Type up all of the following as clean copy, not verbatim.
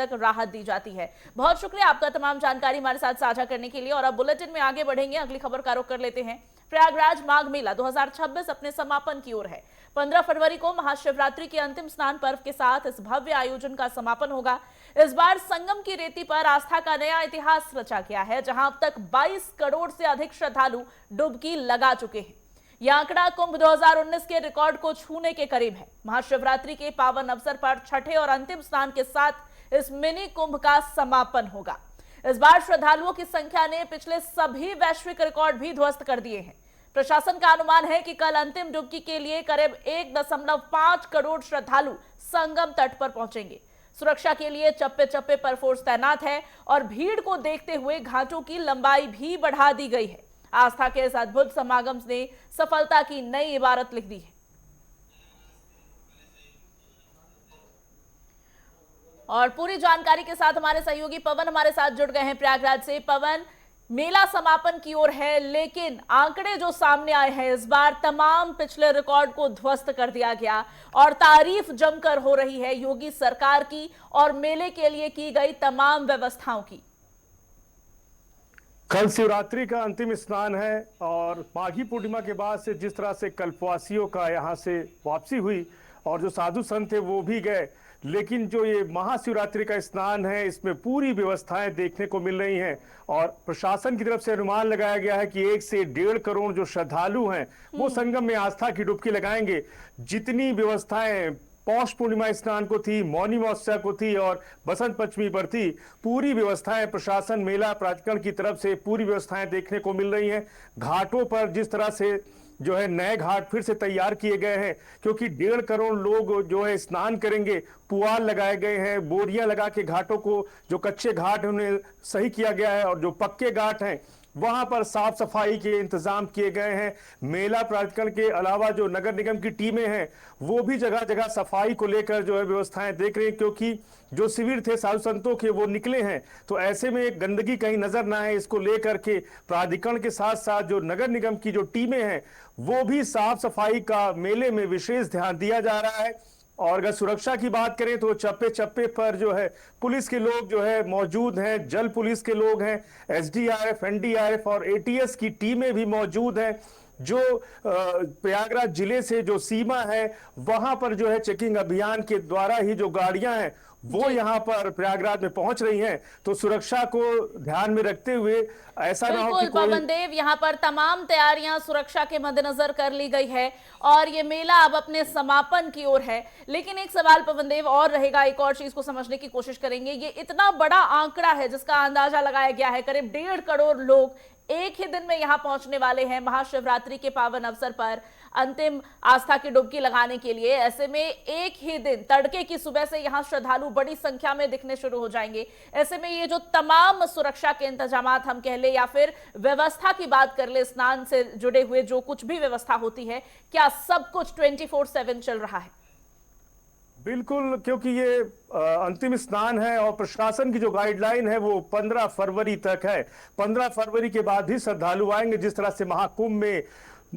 तक राहत दी जाती है। बहुत शुक्रिया आपका तमाम जानकारी हमारे साथ साझा करने के लिए। और अब बुलेटिन में आगे बढ़ेंगे, अगली खबर का रुख कर लेते हैं। प्रयागराज माघ मेला 2026 अपने समापन की ओर है। 15 फरवरी को महाशिवरात्रि के अंतिम स्नान पर्व के साथ इस भव्य आयोजन का समापन होगा। इस बार संगम की रेती पर आस्था का नया इतिहास रचा गया है, जहां अब तक 22 करोड़ से अधिक श्रद्धालु डुबकी लगा चुके हैं। यह आंकड़ा कुंभ 2019 के रिकॉर्ड को छूने के करीब है। महाशिवरात्रि के पावन अवसर पर छठे और अंतिम स्नान के साथ इस मिनी कुंभ का समापन होगा। इस बार श्रद्धालुओं की संख्या ने पिछले सभी वैश्विक रिकॉर्ड भी ध्वस्त कर दिए हैं। प्रशासन का अनुमान है कि कल अंतिम डुबकी के लिए करीब 1.5 करोड़ श्रद्धालु संगम तट पर पहुंचेंगे। सुरक्षा के लिए चप्पे चप्पे पर फोर्स तैनात है और भीड़ को देखते हुए घाटों की लंबाई भी बढ़ा दी गई है। आस्था के इस अद्भुत समागम ने सफलता की नई इबारत लिख दी है। और पूरी जानकारी के साथ हमारे सहयोगी पवन हमारे साथ जुड़ गए हैं प्रयागराज से। पवन, मेला समापन की ओर है, लेकिन आंकड़े जो सामने आए हैं इस बार तमाम पिछले रिकॉर्ड को ध्वस्त कर दिया गया और तारीफ जमकर हो रही है योगी सरकार की और मेले के लिए की गई तमाम व्यवस्थाओं की। कल शिवरात्रि का अंतिम स्नान है और माघी पूर्णिमा के बाद से जिस तरह से कल्पवासियों का यहाँ से वापसी हुई और जो साधु संत थे वो भी गए, लेकिन जो ये महाशिवरात्रि का स्नान है इसमें पूरी व्यवस्थाएं देखने को मिल रही हैं और प्रशासन की तरफ से अनुमान लगाया गया है कि 1 से 1.5 करोड़ जो श्रद्धालु हैं वो संगम में आस्था की डुबकी लगाएंगे। जितनी व्यवस्थाएं पौष पूर्णिमा स्नान को थी, मौनी महोत्सव को थी और बसंत पंचमी पर थी, पूरी व्यवस्थाएं प्रशासन मेला प्राधिकरण की तरफ से पूरी व्यवस्थाएं देखने को मिल रही हैं। घाटों पर जिस तरह से जो है नए घाट फिर से तैयार किए गए हैं, क्योंकि 1.5 करोड़ लोग जो है स्नान करेंगे। पुआल लगाए गए हैं, बोरियां लगा के घाटों को, जो कच्चे घाट है उन्हें सही किया गया है और जो पक्के घाट हैं वहां पर साफ सफाई के इंतजाम किए गए हैं। मेला प्राधिकरण के अलावा जो नगर निगम की टीमें हैं वो भी जगह जगह सफाई को लेकर जो है व्यवस्थाएं देख रही हैं, क्योंकि जो शिविर थे साधु संतों के वो निकले हैं, तो ऐसे में गंदगी कहीं नजर ना आए इसको लेकर के प्राधिकरण के साथ साथ जो नगर निगम की जो टीमें हैं वो भी साफ सफाई का मेले में विशेष ध्यान दिया जा रहा है। और अगर सुरक्षा की बात करें तो चप्पे चप्पे पर जो है पुलिस के लोग जो है मौजूद हैं, जल पुलिस के लोग हैं, एसडीआरएफ, एनडीआरएफ और एटीएस की टीमें भी मौजूद हैं। जो प्रयागराज जिले से जो सीमा है वहां पर जो है चेकिंग अभियान के द्वारा ही जो गाड़ियां हैं वो यहाँ पर प्रयागराज में पहुंच रही हैं, तो सुरक्षा को ध्यान में रखते हुए ऐसा ना हो कि पवन देव, यहाँ पर तमाम तैयारियां सुरक्षा के मद्देनजर कर ली गई है और ये मेला अब अपने समापन की ओर है। लेकिन एक सवाल पवन देव और रहेगा, एक और चीज को समझने की कोशिश करेंगे। ये इतना बड़ा आंकड़ा है जिसका अंदाजा लगाया गया है, करीब 1.5 करोड़ लोग एक ही दिन में यहां पहुंचने वाले हैं महाशिवरात्रि के पावन अवसर पर अंतिम आस्था की डुबकी लगाने के लिए। ऐसे में एक ही दिन तड़के की सुबह से यहां श्रद्धालु बड़ी संख्या में दिखने शुरू हो जाएंगे। ऐसे में ये जो तमाम सुरक्षा के इंतजामात हम कह ले या फिर व्यवस्था की बात कर ले, स्नान से जुड़े हुए जो कुछ भी व्यवस्था होती है, क्या सब कुछ 24/7 चल रहा है? बिल्कुल, क्योंकि ये अंतिम स्नान है और प्रशासन की जो गाइडलाइन है वो 15 फरवरी तक है। 15 फरवरी के बाद ही श्रद्धालु आएंगे। जिस तरह से महाकुंभ में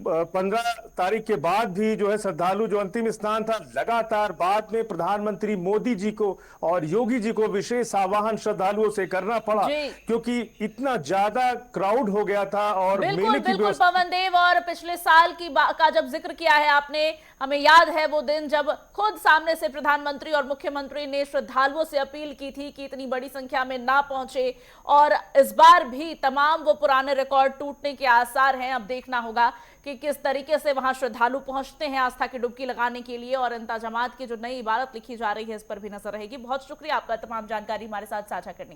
15 तारीख के बाद भी जो है श्रद्धालु जो अंतिम स्नान था, लगातार बाद में प्रधानमंत्री मोदी जी को और योगी जी को विशेष आह्वान श्रद्धालुओं से करना पड़ा, क्योंकि इतना ज्यादा क्राउड हो गया था। और बिल्कुल बिल्कुल पवन देव, और पिछले साल का जब जिक्र किया है आपने, हमें याद है वो दिन जब खुद सामने से प्रधानमंत्री और मुख्यमंत्री ने श्रद्धालुओं से अपील की थी कि इतनी बड़ी संख्या में ना पहुंचे, और इस बार भी तमाम वो पुराने रिकॉर्ड टूटने के आसार हैं। अब देखना होगा कि किस तरीके से वहां श्रद्धालु पहुंचते हैं आस्था की डुबकी लगाने के लिए, और इंतजामात की जो नई इबारत लिखी जा रही है इस पर भी नजर रहेगी। बहुत शुक्रिया आपका तमाम जानकारी हमारे साथ साझा करने के लिए।